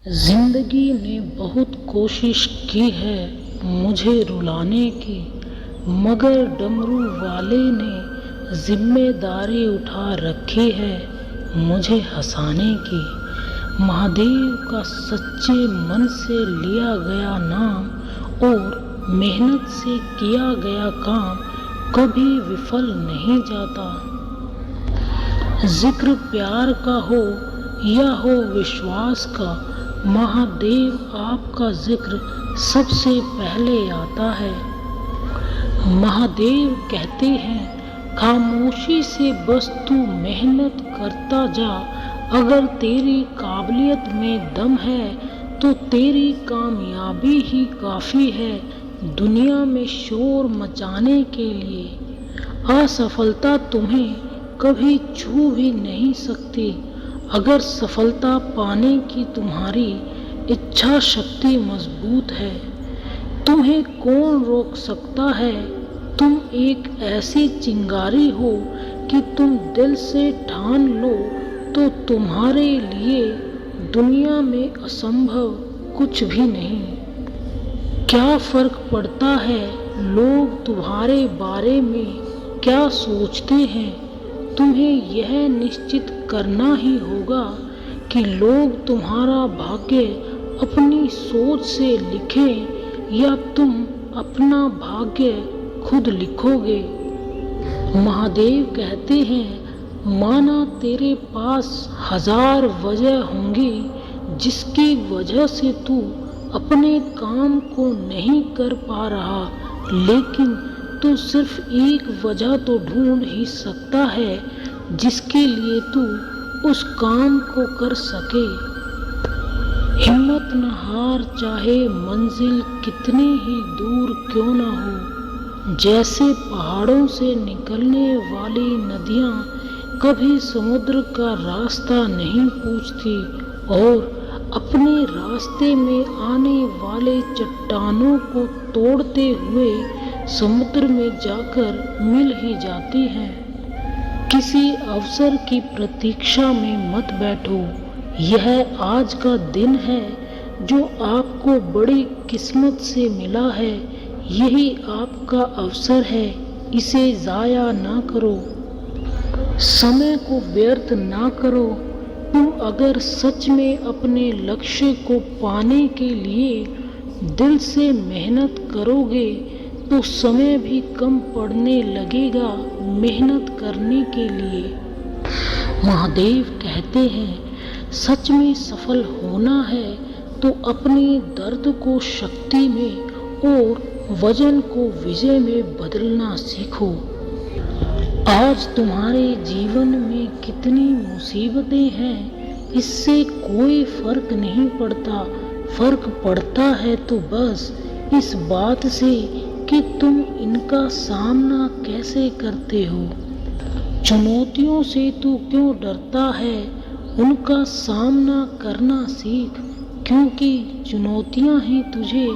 जिंदगी ने बहुत कोशिश की है मुझे रुलाने की, मगर डमरू वाले ने जिम्मेदारी उठा रखी है मुझे हंसाने की। महादेव का सच्चे मन से लिया गया नाम और मेहनत से किया गया काम कभी विफल नहीं जाता। जिक्र प्यार का हो या हो विश्वास का, महादेव आपका जिक्र सबसे पहले आता है। महादेव कहते हैं, खामोशी से बस तू मेहनत करता जा, अगर तेरी काबिलियत में दम है तो तेरी कामयाबी ही काफ़ी है दुनिया में शोर मचाने के लिए। असफलता तुम्हें कभी छू भी नहीं सकती अगर सफलता पाने की तुम्हारी इच्छा शक्ति मजबूत है। तुम्हें कौन रोक सकता है? तुम एक ऐसी चिंगारी हो कि तुम दिल से ठान लो तो तुम्हारे लिए दुनिया में असंभव कुछ भी नहीं। क्या फर्क पड़ता है लोग तुम्हारे बारे में क्या सोचते हैं? तुम्हें यह निश्चित करना ही होगा कि लोग तुम्हारा भाग्य अपनी सोच से लिखें या तुम अपना भाग्य खुद लिखोगे। महादेव कहते हैं, माना तेरे पास 1000 वजह होंगी जिसकी वजह से तू अपने काम को नहीं कर पा रहा, लेकिन तू सिर्फ एक वजह तो ढूंढ ही सकता है जिसके लिए तू उस काम को कर सके। हिम्मत न हार, चाहे मंजिल कितनी ही दूर क्यों ना हो। जैसे पहाड़ों से निकलने वाली नदियाँ कभी समुद्र का रास्ता नहीं पूछती और अपने रास्ते में आने वाले चट्टानों को तोड़ते हुए समुद्र में जाकर मिल ही जाती हैं। किसी अवसर की प्रतीक्षा में मत बैठो, यह आज का दिन है जो आपको बड़ी किस्मत से मिला है। यही आपका अवसर है, इसे ज़ाया ना करो, समय को व्यर्थ ना करो। तुम अगर सच में अपने लक्ष्य को पाने के लिए दिल से मेहनत करोगे तो समय भी कम पड़ने लगेगा मेहनत करने के लिए। महादेव कहते हैं, सच में सफल होना है तो अपने दर्द को शक्ति में और वजन को विजय में बदलना सीखो। आज तुम्हारे जीवन में कितनी मुसीबतें हैं, इससे कोई फर्क नहीं पड़ता। फर्क पड़ता है तो बस इस बात से कि तुम इनका सामना कैसे करते हो। चुनौतियों से तू क्यों डरता है, उनका सामना करना सीख, क्योंकि चुनौतियां ही तुझे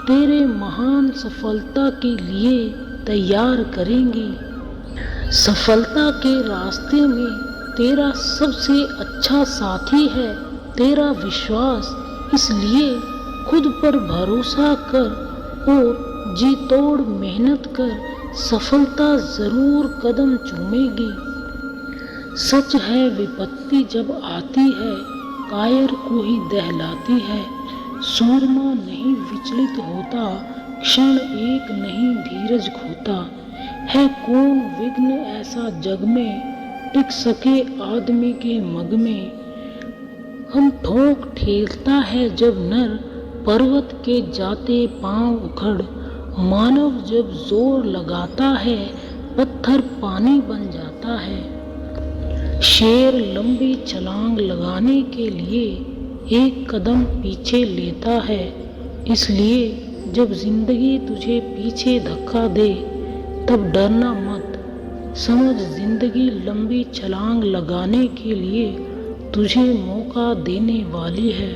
तेरे महान सफलता के लिए तैयार करेंगी। सफलता के रास्ते में तेरा सबसे अच्छा साथी है तेरा विश्वास, इसलिए खुद पर भरोसा कर और जी तोड़ मेहनत कर, सफलता जरूर कदम चूमेगी। सच है, विपत्ति जब आती है कायर को ही दहलाती है। सूरमा नहीं विचलित होता, क्षण एक नहीं धीरज खोता। है कौन विघ्न ऐसा जग में टिक सके आदमी के मग में। हम ठोक ठेलता है जब नर, पर्वत के जाते पांव उखड़। मानव जब जोर लगाता है पत्थर पानी बन जाता है। शेर लंबी छलांग लगाने के लिए एक कदम पीछे लेता है, इसलिए जब जिंदगी तुझे पीछे धक्का दे तब डरना मत। समझ, जिंदगी लंबी छलांग लगाने के लिए तुझे मौका देने वाली है।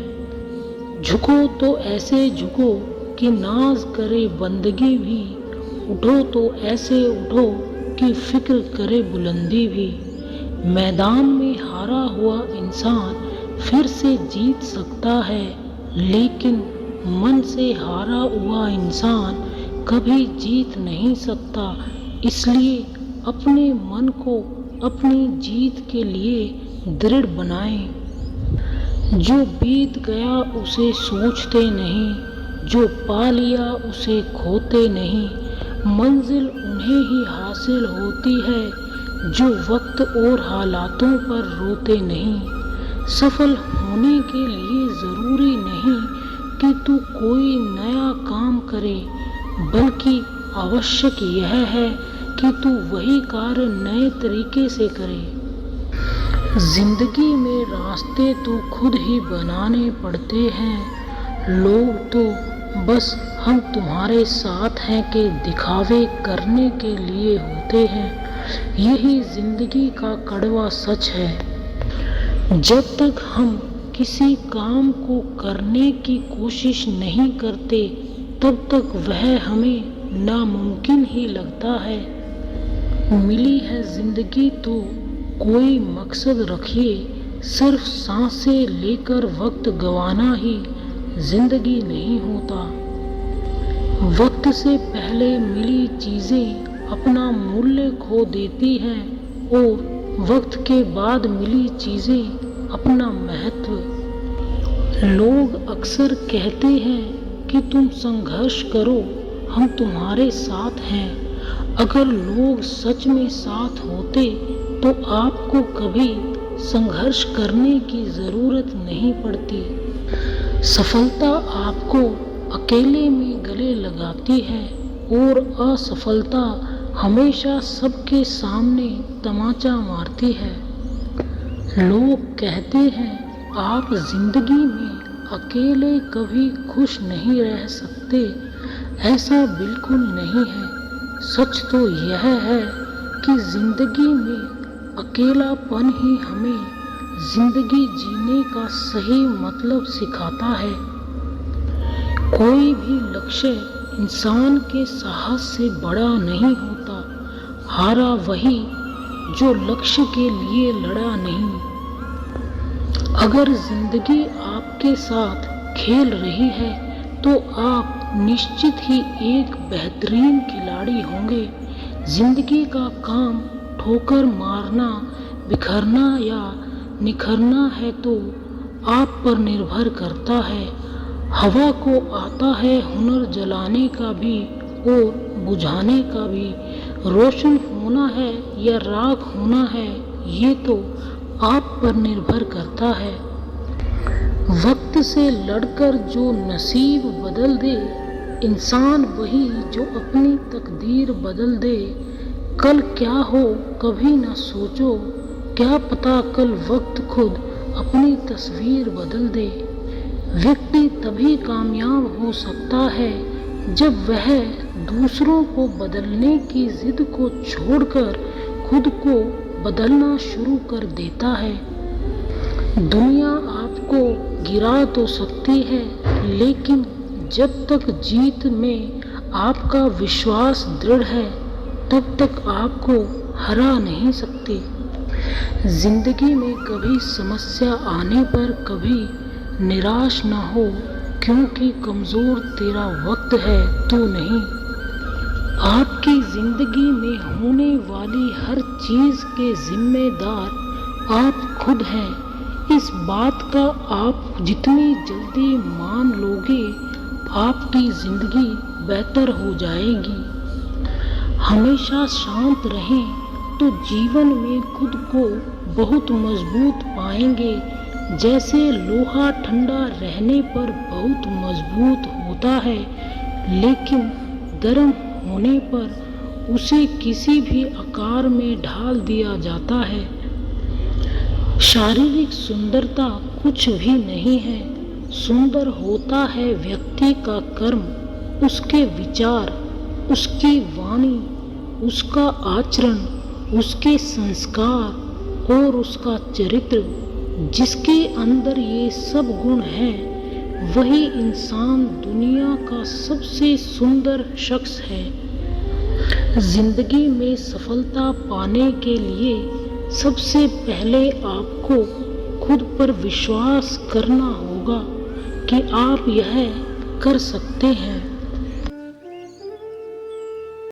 झुको तो ऐसे झुको कि नाज करे बंदगी भी, उठो तो ऐसे उठो कि फिक्र करे बुलंदी भी। मैदान में हारा हुआ इंसान फिर से जीत सकता है, लेकिन मन से हारा हुआ इंसान कभी जीत नहीं सकता। इसलिए अपने मन को अपनी जीत के लिए दृढ़ बनाएं। जो बीत गया उसे सोचते नहीं, जो पा लिया उसे खोते नहीं। मंजिल उन्हें ही हासिल होती है जो वक्त और हालातों पर रोते नहीं। सफल होने के लिए ज़रूरी नहीं कि तू कोई नया काम करे, बल्कि आवश्यक यह है कि तू वही कार्य नए तरीके से करे। जिंदगी में रास्ते तो खुद ही बनाने पड़ते हैं। लोग तो बस हम तुम्हारे साथ हैं के दिखावे करने के लिए होते हैं। यही जिंदगी का कड़वा सच है। जब तक हम किसी काम को करने की कोशिश नहीं करते, तब तक वह हमें नामुमकिन ही लगता है। मिली है जिंदगी तो कोई मकसद रखिए, सिर्फ सांसें लेकर वक्त गंवाना ही जिंदगी नहीं होता। वक्त से पहले मिली चीजें अपना मूल्य खो देती हैं और वक्त के बाद मिली चीजें अपना महत्व। लोग अक्सर कहते हैं कि तुम संघर्ष करो, हम तुम्हारे साथ हैं। अगर लोग सच में साथ होते तो आपको कभी संघर्ष करने की जरूरत नहीं पड़ती। सफलता आपको अकेले में गले लगाती है और असफलता हमेशा सबके सामने तमाचा मारती है। लोग कहते हैं आप जिंदगी में अकेले कभी खुश नहीं रह सकते। ऐसा बिल्कुल नहीं है। सच तो यह है कि जिंदगी में अकेलापन ही हमें जिंदगी जीने का सही मतलब सिखाता है। कोई भी लक्ष्य इंसान के साहस से बड़ा नहीं होता। हारा वही जो लक्ष्य के लिए लड़ा नहीं। अगर जिंदगी आपके साथ खेल रही है तो आप निश्चित ही एक बेहतरीन खिलाड़ी होंगे। जिंदगी का काम ठोकर मारना, बिखरना या निखरना है तो आप पर निर्भर करता है। हवा को आता है हुनर जलाने का भी और बुझाने का भी। रोशन होना है या राख होना है, ये तो आप पर निर्भर करता है। वक्त से लड़कर जो नसीब बदल दे, इंसान वही जो अपनी तकदीर बदल दे। कल क्या हो कभी न सोचो, क्या पता कल वक्त खुद अपनी तस्वीर बदल दे। व्यक्ति तभी कामयाब हो सकता है जब वह दूसरों को बदलने की जिद को छोड़कर खुद को बदलना शुरू कर देता है। दुनिया आपको गिरा तो सकती है, लेकिन जब तक जीत में आपका विश्वास दृढ़ है, तब तक आपको हरा नहीं सकती। जिंदगी में कभी समस्या आने पर कभी निराश ना हो, क्योंकि कमजोर तेरा वक्त है, तू नहीं। आपकी जिंदगी में होने वाली हर चीज के जिम्मेदार आप खुद हैं। इस बात का आप जितनी जल्दी मान लोगे, आपकी जिंदगी बेहतर हो जाएगी। हमेशा शांत रहें तो जीवन में खुद को बहुत मजबूत पाएंगे। जैसे लोहा ठंडा रहने पर बहुत मजबूत होता है, लेकिन गर्म होने पर उसे किसी भी आकार में ढाल दिया जाता है। शारीरिक सुंदरता कुछ भी नहीं है। सुंदर होता है व्यक्ति का कर्म, उसके विचार, उसकी वाणी, उसका आचरण, उसके संस्कार और उसका चरित्र। जिसके अंदर ये सब गुण हैं, वही इंसान दुनिया का सबसे सुंदर शख्स है। जिंदगी में सफलता पाने के लिए सबसे पहले आपको खुद पर विश्वास करना होगा कि आप यह कर सकते हैं।